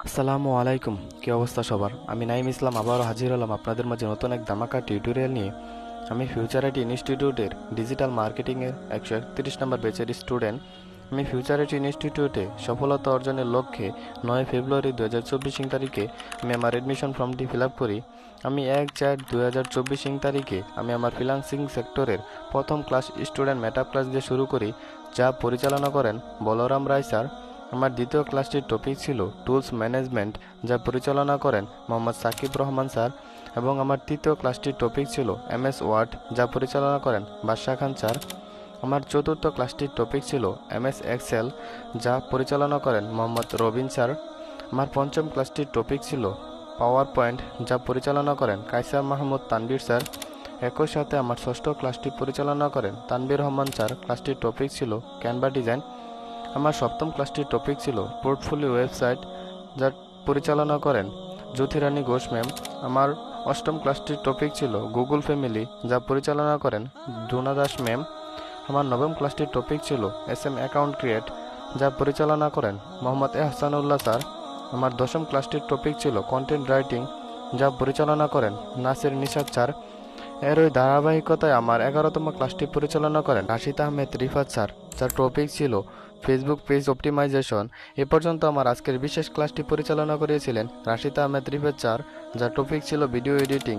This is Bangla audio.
আসসালামু আলাইকুম। কি অবস্থা সবার? আমি নাইম ইসলাম আবারও হাজির হলাম আপনাদের মাঝে নতুন এক ধামাকা টিউটোরিয়াল নিয়ে। আমি ফিউচার আইটি ইনস্টিটিউটের ডিজিটাল মার্কেটিংয়ের 131 নম্বর ব্যাচের স্টুডেন্ট। আমি ফিউচার আইটি ইনস্টিটিউটে সফলতা অর্জনের লক্ষ্যে 9 ফেব্রুয়ারি 2024 তারিখে আমি আমার অ্যাডমিশন ফর্মটি ফিল আপ করি। আমি 1/4/2024 তারিখে আমি আমার ফ্রিল্যান্সিং সেক্টরের প্রথম ক্লাস স্টুডেন্ট মেটআপ ক্লাস দিয়ে শুরু করি, যা পরিচালনা করেন বলরাম রায় স্যার। আমার দ্বিতীয় ক্লাসটির টপিক ছিল টুলস ম্যানেজমেন্ট, যা পরিচালনা করেন মোহাম্মদ সাকিব রহমান স্যার। এবং আমার তৃতীয় ক্লাসটির টপিক ছিল এমএস ওয়ার্ড, যা পরিচালনা করেন বাদশা খান স্যার। আমার চতুর্থ ক্লাসটির টপিক ছিল এমএস এক্সেল, যা পরিচালনা করেন মোহাম্মদ রবিন স্যার। আমার পঞ্চম ক্লাসটির টপিক ছিল পাওয়ার পয়েন্ট, যা পরিচালনা করেন কায়সার মাহমুদ তানভীর স্যার। একই সাথে আমার ষষ্ঠ ক্লাসটি পরিচালনা করেন তানভীর রহমান স্যার। ক্লাসটির টপিক ছিল ক্যানভা ডিজাইন। আমার সপ্তম ক্লাসটির টপিক ছিল পোর্টফোলিও ওয়েবসাইট, যা পরিচালনা করেন জ্যোতিরানী ঘোষ ম্যাম। আমার অষ্টম ক্লাসটির টপিক ছিল গুগল ফ্যামিলি, যা পরিচালনা করেন ডোনা দাস ম্যাম। আমার নবম ক্লাসটির টপিক ছিল এসএম অ্যাকাউন্ট ক্রিয়েট, যা পরিচালনা করেন মোহাম্মদ এহসানুল্লাহ স্যার। আমার দশম ক্লাসটির টপিক ছিল কন্টেন্ট রাইটিং, যা পরিচালনা করেন নাসির নিশাদ স্যার। এর ওই ধারাবাহিকতায় আমার 11তম ক্লাসটি পরিচালনা করেন রাশিদ আহমেদ রিফাত স্যার, যার টপিক ছিল ফেসবুক পেজ অপটিমাইজেশন। এ পর্যন্ত আমার আজকের বিশেষ ক্লাসটি পরিচালনা করিয়েছিলেন রাশিদ আহমেদ রিফাত স্যার, যার টপিক ছিল ভিডিও এডিটিং।